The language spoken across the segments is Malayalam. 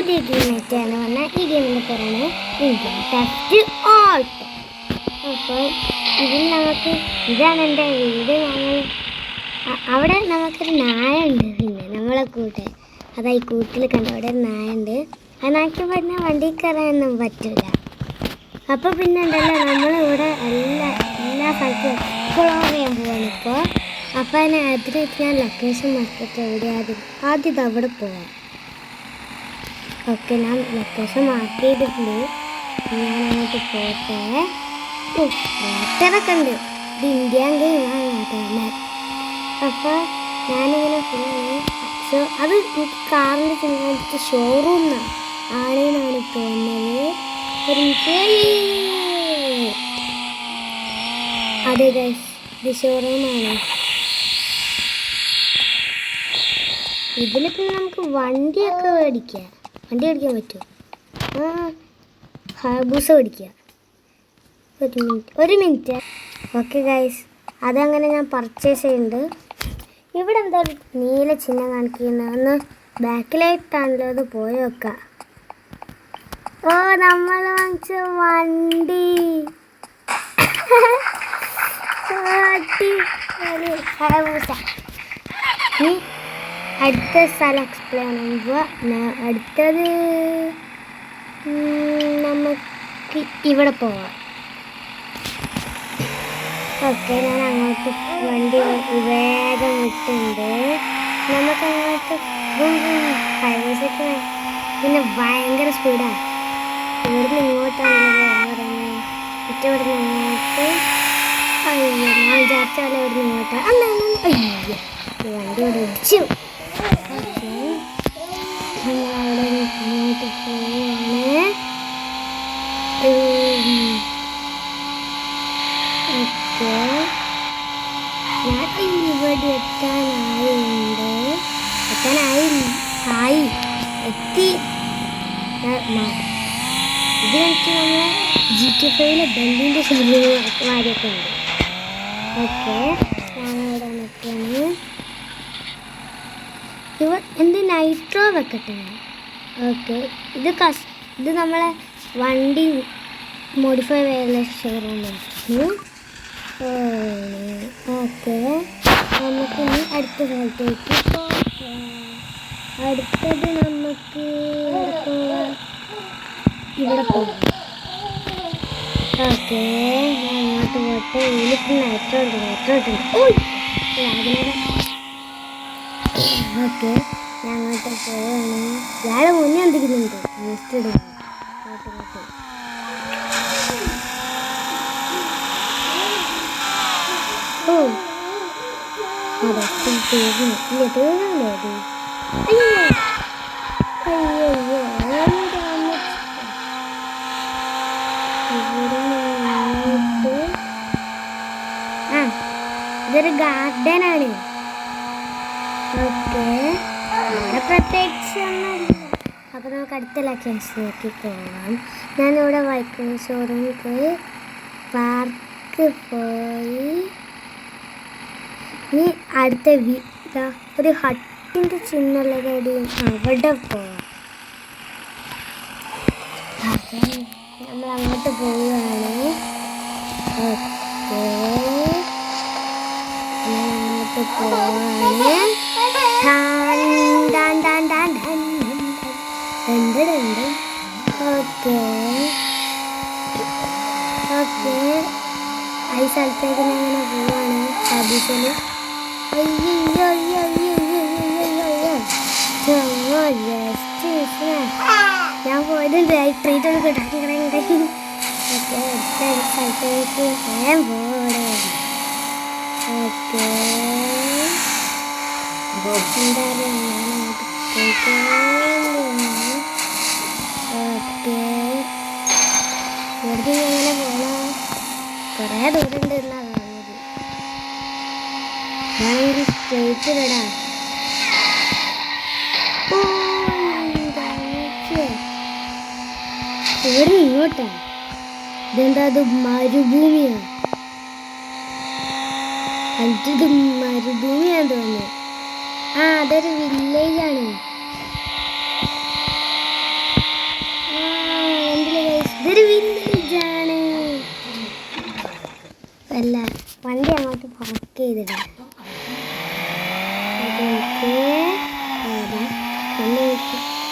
പുതിയ ഗെയിമായിട്ടാണ് പറഞ്ഞാൽ ഈ ഗെയിമിൻ്റെ പേരാണ് ഇന്ത്യൻ ടെസ്റ്റ് ഓൾട്ട്. അപ്പോൾ ഇതിൽ നമുക്ക് ഇതാണ് എൻ്റെ വീട്. ഞങ്ങൾ അവിടെ നമുക്കൊരു നായുണ്ട്, പിന്നെ നമ്മളെ കൂട്ടെ അതായി കൂട്ടിൽ കണ്ട അവിടെ ഒരു നായുണ്ട്. ആ നായ്ക്ക് പറഞ്ഞാൽ വണ്ടി കയറാനൊന്നും പറ്റില്ല. അപ്പോൾ പിന്നെ ഉണ്ടല്ലോ നമ്മളിവിടെ എല്ലാ സ്ഥലത്തും എക്സ്പ്ലോർ ചെയ്യാൻ പോവാണ് ഇപ്പോൾ. അപ്പോൾ അതിന് ഞാൻ ലൊക്കേഷൻ മാർക്കറ്റ് എവിടെയാണ് ആദ്യം ഇത് അവിടെ പോവാം. ഓക്കെ, ഞാൻ ലൊക്കേഷൻ മാർക്ക് ചെയ്തിട്ടുണ്ട്. ഞാൻ അങ്ങോട്ട് പോട്ടെ. ട്രാക്ടറൊക്കെ ഉണ്ട്. ഇത് ഇന്ത്യൻ ഗെയിമാണ്. അപ്പോൾ ഞാനിങ്ങനെ പോവാണ്. അത് കാറിൻ്റെ ചെറുതായിട്ട് ഷോറൂമിനാണ് ആണെന്നാണ് തോന്നുന്നത്. അതെ ഗൈസ്, ഇത് ഷോറൂമാണ്. ഇതിൽ പിന്നെ നമുക്ക് വണ്ടിയൊക്കെ മേടിക്കാം. വണ്ടി മേടിക്കാൻ പറ്റുമോ? ഹബൂസ മേടിക്കുക. ഒരു മിനിറ്റ്. ഓക്കെ ഗൈസ്, അതങ്ങനെ ഞാൻ പർച്ചേസ് ചെയ്യുന്നുണ്ട്. ഇവിടെ എന്താ നീല ചിഹ്നം കാണിക്കുന്നത്? ഒന്ന് ബാക്കിലായിട്ടാണല്ലോ, അത് പോയി വെക്കാം. ഓ, നമ്മൾ വാങ്ങിച്ച വണ്ടി. അടുത്ത സ്ഥലം എക്സ്പ്ലെയിൻ ചെയ്യുമ്പോൾ അടുത്തത് നമുക്ക് ഇവിടെ പോവാം. ഓക്കെ, ഞാൻ അങ്ങോട്ട് വണ്ടി വേഗം വിട്ടുണ്ട്. നമുക്കങ്ങോട്ട് ഹൈവേസൊക്കെ പിന്നെ ഭയങ്കര സ്പീഡാണ്. ഇവിടുന്ന് ഇങ്ങോട്ടാണല്ലോ പറയുന്നത്. ഇവിടുന്ന് ഇങ്ങോട്ട്. അയ്യോ, ഞാൻ വിചാരിച്ച പോലെ ഇവിടുന്ന് ഇങ്ങോട്ടാണ്. അയ്യോ, വണ്ടി ഇവിടെ ഇടിച്ചു. നമ്മളവിടെ ഇങ്ങോട്ട് പോവാണ്. ഓക്കെ, ഞാൻ ഇവിടെ എത്തി. ഇത് കണ്ടിട്ട് നമ്മളെ GTA5 ബെല്ലിൻ്റെ ശരീരമാരൊക്കെ ഉണ്ട്. ഓക്കെ, ഞാനവിടെ നിൽക്കാണ്. എന്ത് നൈട്രോ വെക്കട്ടെ. ഓക്കെ, ഇത് നമ്മളെ വണ്ടി മോഡിഫൈ ചെയ്യാനുള്ള ഷോറൂമാണ്. ഓക്കെ, നമുക്ക് ഇനി അടുത്ത സ്ഥലത്തേക്ക് പോകാം. അടുത്തത് നമുക്ക് ഇവിടെ പോകാം. ഓക്കെ, ഞാൻ അങ്ങോട്ട് പോയിട്ട് ഇതിലിപ്പോൾ നൈട്രോ ഇട്ടുണ്ട്. ഓക്കെ, ഞാൻ അങ്ങോട്ട് പോവാണ്. ഇയാളെ മുന്നേ എന്തെങ്കിലുണ്ട് വേസ്റ്റ് ഇടുന്നു. ഓ, അതെ, തീർന്നില്ലേ അത്? അയ്യോ, ഇതൊരു ഗാർഡനാണ്. ഓക്കെ, ഇവിടെ പ്രത്യേകിച്ച് ഒന്നുമില്ല. അപ്പോൾ നമുക്ക് അടുത്ത ലൊക്കേഷനിലേക്ക് പോകാം. ഞാനിവിടെ വൈക്കോൽ ഷോറൂമിൽ പോയി പാർക്ക് പോയി ഇനി അടുത്ത ഒരു ഹട്ടിൻ്റെ ചിഹ്നമുള്ള കടി അവിടെ പോവാം. നമ്മൾ അങ്ങോട്ട് പോവുകയാണ്. ഓക്കെ, അങ്ങോട്ട് പോവാണ്. ഓക്കെ, ഈ സ്ഥലത്തേക്ക് ഞാൻ ഇങ്ങനെ പോവാണ്. ഹബീസിൽ ഞാൻ പോയത് ട്രീറ്റ് ഒന്ന് കിട്ടാൻ. ഓക്കെ, അടുത്ത സ്ഥലത്തേക്ക് വേഗം പോകണേ. ഓക്കെ, എന്താ ഓക്കെ, ഇവിടുന്ന് എങ്ങനെ പോകണം? കുറേ ദൂരമുണ്ട് എന്നാണ് കാണുന്നത്. ഞാനെങ്കിൽ സ്ട്രേറ്റ് ഇടാ. ഇവിടെ ഇങ്ങോട്ടാ. ഇതെന്താ, അത് മരുഭൂമിയാണ്. ഇത് മരുഭൂമിയാന്ന് തോന്നുന്നു. അതൊരു വില്ലേജാണ്.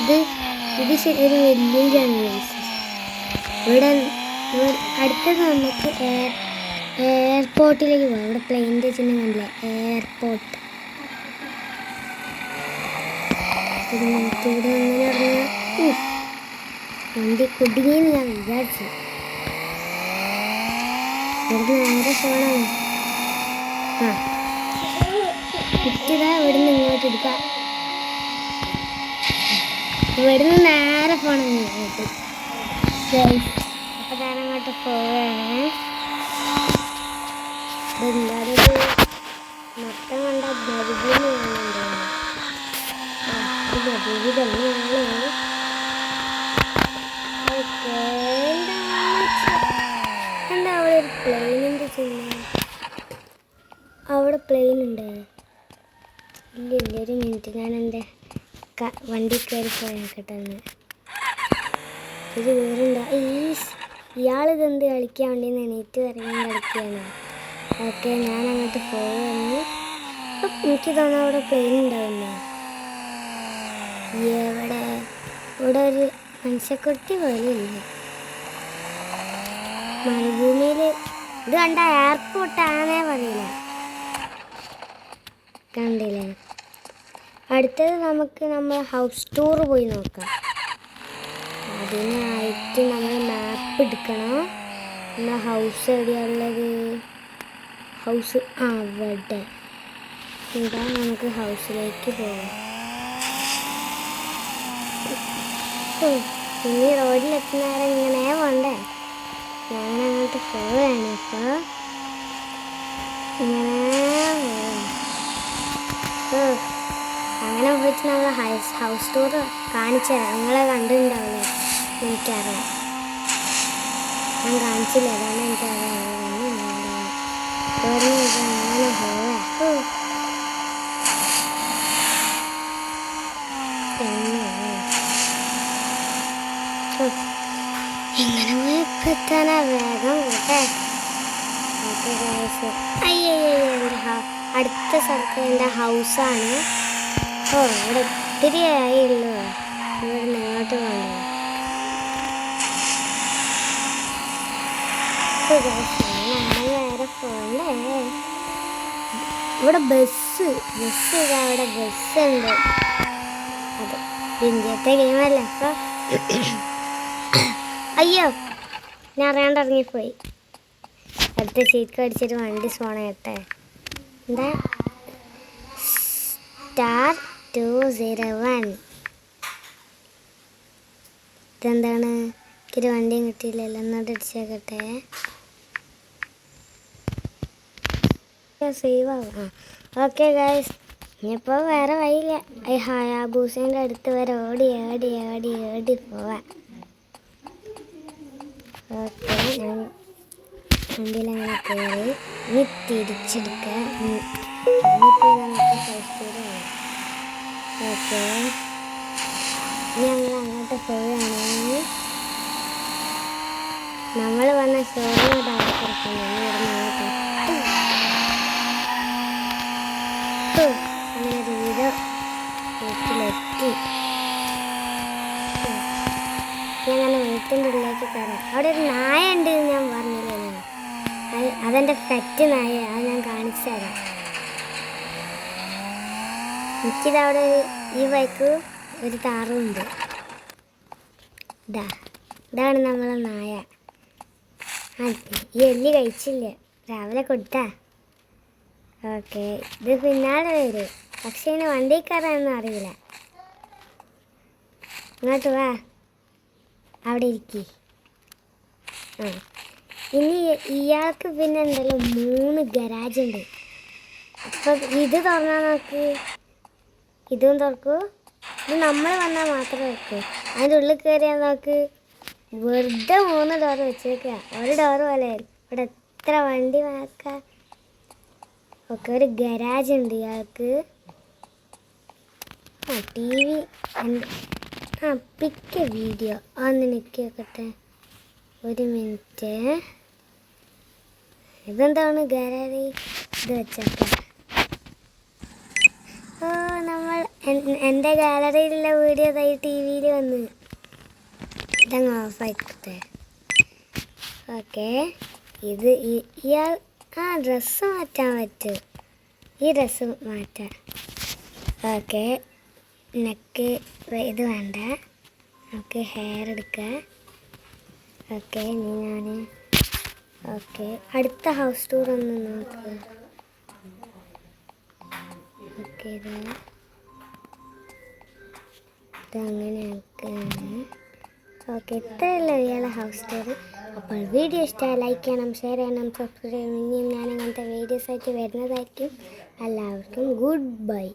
ഇത് ഒരു വെല്ലുവിളിയാണ് ഗൈസ്. ഇവിടെ അടുത്തത് നമുക്ക് എയർപോർട്ടിലേക്ക് പോകാം. ഇവിടെ പ്ലെയിനിൻ്റെ ചിഹ്നം കണ്ടില്ലേ, എയർപോർട്ട്. ഒരു മിനിറ്റ് ഇവിടെ അങ്ങനെ പറഞ്ഞാൽ വണ്ടി കുടുങ്ങിയെന്ന് ഞാൻ വിചാരിച്ചു. ഇവിടുന്ന് നേരെ ഫോണാണ്. കുറ്റിതാ ഇവിടുന്ന് ഇങ്ങോട്ട് എടുക്കാം. ഇവിടുന്ന് നേരെ ഫോണാണ് ഇങ്ങോട്ട്. അപ്പോൾ ഞാനങ്ങോട്ട് പോവുകയാണ്. ഇതെന്തായാലും മൊത്തം കണ്ട ഗർഭിണി കാണുന്നുണ്ടായിരുന്നു. ഗർഭിണി തന്നെയാണ്. എന്താ അവിടെ ഒരു പ്ലെയിനിൻ്റെ ചിഹ്നം? അവിടെ പ്ലെയിൻ ഉണ്ട്. ഇല്ല ഒരു മിനിറ്റ്, ഞാൻ എൻ്റെ വണ്ടി കയറി പോയേക്കട്ടെ. ഇത് വേറെന്താ ഇയാളിതെന്ത് കളിക്കാൻ വേണ്ടി എണീറ്റ് ഇറങ്ങാൻ കളിക്കുകയാണ്. ഓക്കെ, ഞാൻ അങ്ങോട്ട് പോവുകയാണ്. എനിക്ക് തോന്നുന്നു അവിടെ പ്ലെയിൻ ഉണ്ടാവില്ല. ഇവിടെ ഒരു മനുഷ്യക്കുട്ടി പോലെയില്ല. മരുഭൂമിയിൽ ഇത് കണ്ട എയർപോർട്ടാണേ പറയില്ല. കണ്ടില്ലേ? അടുത്തത് നമുക്ക് നമ്മൾ ഹൗസ് ടൂർ പോയി നോക്കാം. അതിനായിട്ട് നമ്മൾ മാപ്പ് എടുക്കണം. എന്നാൽ ഹൗസ് എവിടെയുള്ളത്? ഹൗസ് അവിടെ. ഇതാ, നമുക്ക് ഹൗസിലേക്ക് പോകാം. ഇനി റോഡിലെത്തുന്നേരം ഇങ്ങനെ പോണ്ടേ? ഞാനങ്ങോട്ട് പോവുകയാണ്. അപ്പോൾ ഇങ്ങനെ അങ്ങനെ പോയിട്ട് നമ്മൾ ഹൗസ് ടൂർ കാണിച്ചു തരാം. നിങ്ങളെ കണ്ടിട്ടുണ്ടാവില്ലേ? എനിക്കറിയാം, ഞാൻ കാണിച്ചില്ല, അതാണ് എനിക്കറിയാം. അങ്ങനെ പോവാ. ഇങ്ങനെ പോയി എത്താനാ വേഗം കേട്ടെ. അയ്യോ, അടുത്ത സ്ഥലത്ത് എൻ്റെ ഹൗസാണ്. ഇവിടെ ഒത്തിരി ആയുള്ളൂ. ഇവിടെ ഇങ്ങോട്ട് പോകണ്ടേ? നേരെ പോകണ്ടേ? ഇവിടെ ബസ് ഇതാ, അവിടെ ബസ്സുണ്ട്. അത് ഇന്ത്യത്തെ ഗെയിമല്ലേ. അപ്പോൾ അയ്യോ, ഞാൻ അറിയാണ്ട് ഇറങ്ങിപ്പോയി. അടുത്ത സീറ്റ് അടിച്ചിട്ട് വണ്ടി സോണ കേട്ടെ. എന്താ *201. ഇതെന്താണ്? എനിക്കൊരു വണ്ടിയും കിട്ടിയില്ലല്ലോ. ഒന്നോട്ട് അടിച്ചേക്കട്ടെ. സേവ് ആവും. ഓക്കെ ഗൈസ്, ഇനിയിപ്പോൾ വേറെ വഴിയില്ല. ഹയാബൂസേൻ്റെ അടുത്ത് വരെ ഓടി പോവാം. ഓക്കെ, ഞാൻ വണ്ടിയിലങ്ങനെ കയറി. ഇനി തിരിച്ചെടുക്കുക. ഇനിയിപ്പോൾ നമുക്ക് ഹൗസ് ടൂർ പോകാം. ഓക്കെ, ഞങ്ങൾ അങ്ങോട്ട് പോവുകയാണെങ്കിൽ നമ്മൾ വന്ന ഷോറൂം അങ്ങനെ വീട്ടിലെത്തി. ഞങ്ങനെ വീട്ടിൻ്റെ ഉള്ളിലേക്ക് കയറാം. അവിടെ ഒരു നായ ഉണ്ട് എന്ന് ഞാൻ പറഞ്ഞില്ലേ? അതെൻ്റെ പെറ്റ് നായ. അത് ഞാൻ കാണിച്ചു തരാം. എനിക്കിതവിടെ ഈ ബൈക്ക് ഒരു താറുണ്ട്. ഇതാണ് നമ്മളെ നായ. ഈ എല്ലി കഴിച്ചില്ല, രാവിലെ കൊടുത്താ. ഓക്കെ, ഇത് പിന്നാലെ വരും. പക്ഷേ ഇതിന് വണ്ടി കയറാനൊന്നും അറിയില്ല. ഇങ്ങോട്ട് വാ, അവിടെ ഇരിക്കി. ഇനി ഇയാൾക്ക് പിന്നെ ഉണ്ടല്ലോ 3 ഗരാജുണ്ട്. അപ്പം ഇത് തുറന്നാൽ നോക്ക്, ഇതും തുറക്കൂ. ഇത് നമ്മൾ വന്നാൽ മാത്രം തുറക്കൂ. അതിൻ്റെ ഉള്ളിൽ കയറിയാൽ നോക്ക്, വെറുതെ 3 ഡോറ് വെച്ചേക്കുക. ഒരു ഡോറ് പോലെ ഇവിടെ എത്ര വണ്ടി വാക്കാം. ഒക്കെ ഒരു ഗരാജ് ഉണ്ട് ഇയാൾക്ക്. TV പിക്ക് വീഡിയോ ഒന്ന് നിൽക്കട്ടെ, ഒരു മിനിറ്റ്. ഇതെന്താണ് ഗാലറി? ഇത് വെച്ചേക്കാം. നമ്മൾ എൻ്റെ ഗാലറിയിലുള്ള വീഡിയോ ടി വിയിൽ വന്ന് ഇതങ്ങ് ഓഫായിക്കട്ടെ. ഓക്കെ, ഇത് ഇയാൾ ഡ്രസ്സ് മാറ്റാൻ പറ്റും. ഈ ഡ്രസ്സ് മാറ്റാം. ഓക്കെ, നെക്ക് ഇത് വേണ്ട, നമുക്ക് ഹെയർ എടുക്കാം. ഓക്കെ, ഇനി ഞാൻ ഓക്കെ അടുത്ത ഹൗസ് ടൂർ ഒന്ന് നോക്ക്. ഓക്കെ, ഇതങ്ങനെ ആക്കാണ്. ഓക്കെ, ഇത്രയല്ല ഇയാളെ ഹൗസ് ടൂർ. അപ്പോൾ വീഡിയോ ഇഷ്ടമായി ലൈക്ക് ചെയ്യണം, ഷെയർ ചെയ്യണം, സബ്സ്ക്രൈബ് ചെയ്യണം. ഇനിയും ഞാൻ അങ്ങനത്തെ വീഡിയോസായിട്ട് വരുന്നതായിരിക്കും. എല്ലാവർക്കും ഗുഡ് ബൈ.